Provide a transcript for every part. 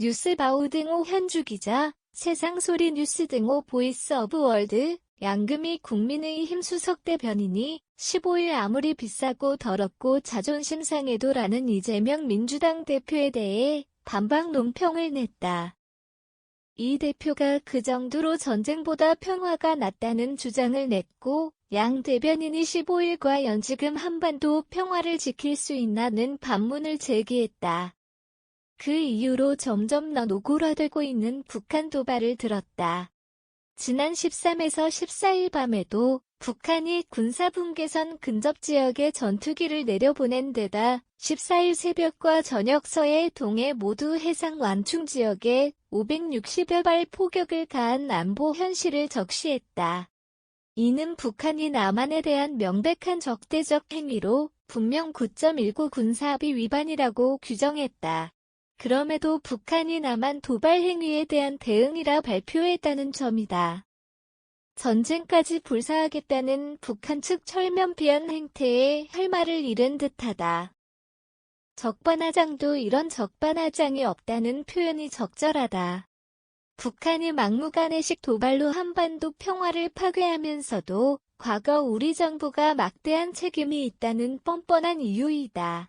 뉴스바우 등호 현주기자, 세상소리 뉴스 등호 보이스 오브 월드, 양금희 국민의힘 수석 대변인이 15일 아무리 비싸고 더럽고 자존심 상해도 라는 이재명 민주당 대표에 대해 반박 논평을 냈다. 이 대표가 그 정도로 전쟁보다 평화가 낫다는 주장을 냈고, 양 대변인이 15일과 연지금 한반도 평화를 지킬 수 있나는 반문을 제기했다. 그 이후로 점점 더 노골화되고 있는 북한 도발을 들었다. 지난 13에서 14일 밤에도 북한이 군사분계선 근접 지역에 전투기를 내려보낸 데다 14일 새벽과 저녁 서해 동해 모두 해상 완충 지역에 560여 발 포격을 가한 안보 현실을 적시했다. 이는 북한이 남한에 대한 명백한 적대적 행위로 분명 9.19 군사합의 위반이라고 규정했다. 그럼에도 북한이 남한 도발 행위에 대한 대응이라 발표했다는 점이다. 전쟁까지 불사하겠다는 북한 측 철면피한 행태에 할 말을 잃은 듯하다. 적반하장도 이런 적반하장이 없다는 표현이 적절하다. 북한이 막무가내식 도발로 한반도 평화를 파괴하면서도 과거 우리 정부가 막대한 책임이 있다는 뻔뻔한 이유이다.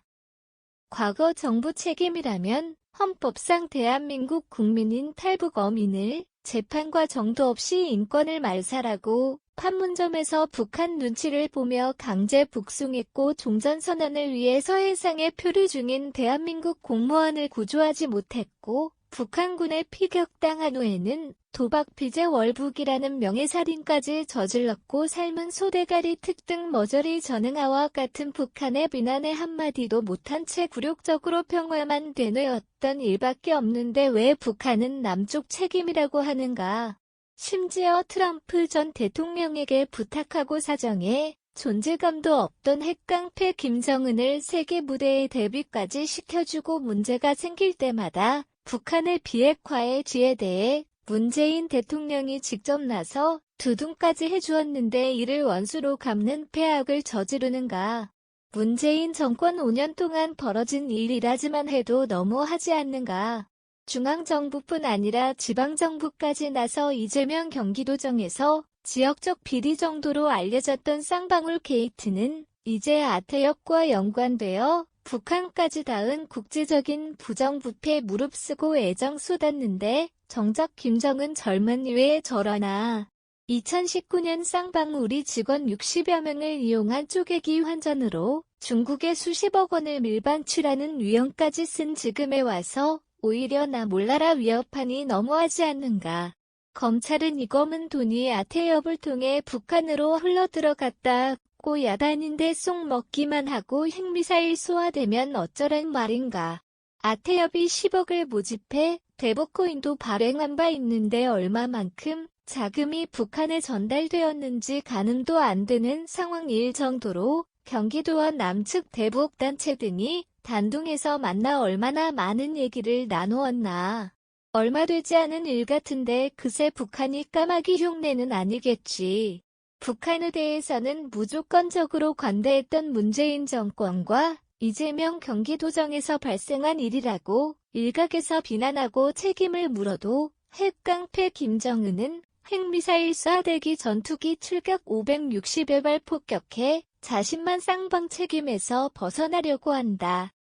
과거 정부 책임이라면 헌법상 대한민국 국민인 탈북 어민을 재판과 정도 없이 인권을 말살하고 판문점에서 북한 눈치를 보며 강제 북송했고 종전선언을 위해 서해상에 표류 중인 대한민국 공무원을 구조하지 못했고 북한군에 피격당한 후에는 도박피제 월북이라는 명예살인까지 저질렀고 삶은 소대가리 특등 머저리 전응아와 같은 북한의 비난에 한마디도 못한 채 굴욕적으로 평화만 되뇌었던 일밖에 없는데 왜 북한은 남쪽 책임이라고 하는가. 심지어 트럼프 전 대통령에게 부탁하고 사정해 존재감도 없던 핵깡패 김정은을 세계 무대에 데뷔까지 시켜주고 문제가 생길 때마다 북한의 비핵화의 지에 대해 문재인 대통령이 직접 나서 두둥까지 해주었는데 이를 원수로 갚는 폐악을 저지르는가. 문재인 정권 5년 동안 벌어진 일이라지만 해도 너무하지 않는가. 중앙정부뿐 아니라 지방정부까지 나서 이재명 경기도정에서 지역적 비리 정도로 알려졌던 쌍방울 게이트는 이제 아태역과 연관되어 북한까지 닿은 국제적인 부정부패에 무릅쓰고 애정 쏟았는데 정작 김정은 젊은이 왜 저러나. 2019년 쌍방울이 직원 60여 명을 이용한 쪼개기 환전으로 중국에 수십억 원을 밀반출하는 위험까지 쓴 지금에 와서 오히려 나 몰라라 위협하니 너무하지 않는가. 검찰은 이 검은 돈이 아태협을 통해 북한으로 흘러들어갔다. 야단인데 쏙 먹기만 하고 핵미사일 쏘아대면 어쩌란 말인가. 아태협이 10억을 모집해 대북코인도 발행한 바 있는데 얼마만큼 자금이 북한에 전달되었는지 가늠도 안 되는 상황일 정도로 경기도와 남측 대북단체 등이 단둥에서 만나 얼마나 많은 얘기를 나누었나. 얼마 되지 않은 일 같은데 그새 북한이 까마귀 흉내는 아니겠지. 북한에 대해서는 무조건적으로 관대했던 문재인 정권과 이재명 경기도정에서 발생한 일이라고 일각에서 비난하고 책임을 물어도 핵깡패 김정은은 핵미사일 쏴대기 전투기 출격 560여 발 폭격해 자신만 쌍방 책임에서 벗어나려고 한다.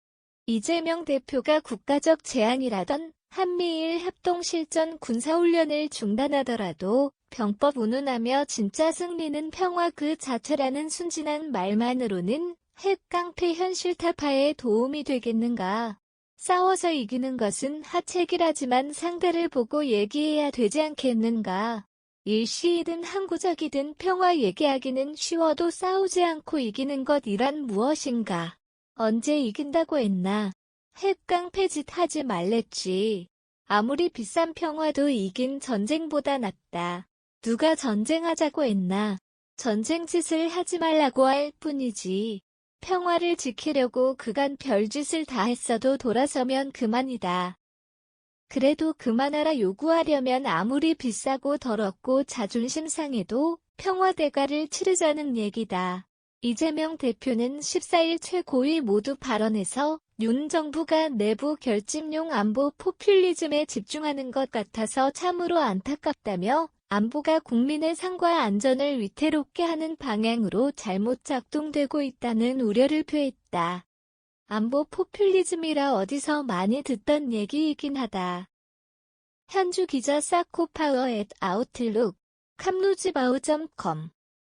이재명 대표가 국가적 재앙이라던 한미일 합동실전 군사훈련을 중단하더라도 병법 운운하며 진짜 승리는 평화 그 자체라는 순진한 말만으로는 핵깡패 현실 타파에 도움이 되겠는가. 싸워서 이기는 것은 하책이라지만 상대를 보고 얘기해야 되지 않겠는가. 일시이든 항구적이든 평화 얘기하기는 쉬워도 싸우지 않고 이기는 것이란 무엇인가. 언제 이긴다고 했나. 핵깡패 짓 하지 말랬지. 아무리 비싼 평화도 이긴 전쟁보다 낫다. 누가 전쟁하자고 했나. 전쟁 짓을 하지 말라고 할 뿐이지. 평화를 지키려고 그간 별짓을 다 했어도 돌아서면 그만이다. 그래도 그만하라 요구하려면 아무리 비싸고 더럽고 자존심 상해도 평화 대가를 치르자는 얘기다. 이재명 대표는 14일 최고위 모두 발언에서 윤 정부가 내부 결집용 안보 포퓰리즘에 집중하는 것 같아서 참으로 안타깝다며 안보가 국민의 삶과 안전을 위태롭게 하는 방향으로 잘못 작동되고 있다는 우려를 표했다. 안보 포퓰리즘이라 어디서 많이 듣던 얘기이긴 하다. 현주 기자 사코파워 @아웃룩, 캄루지바우.com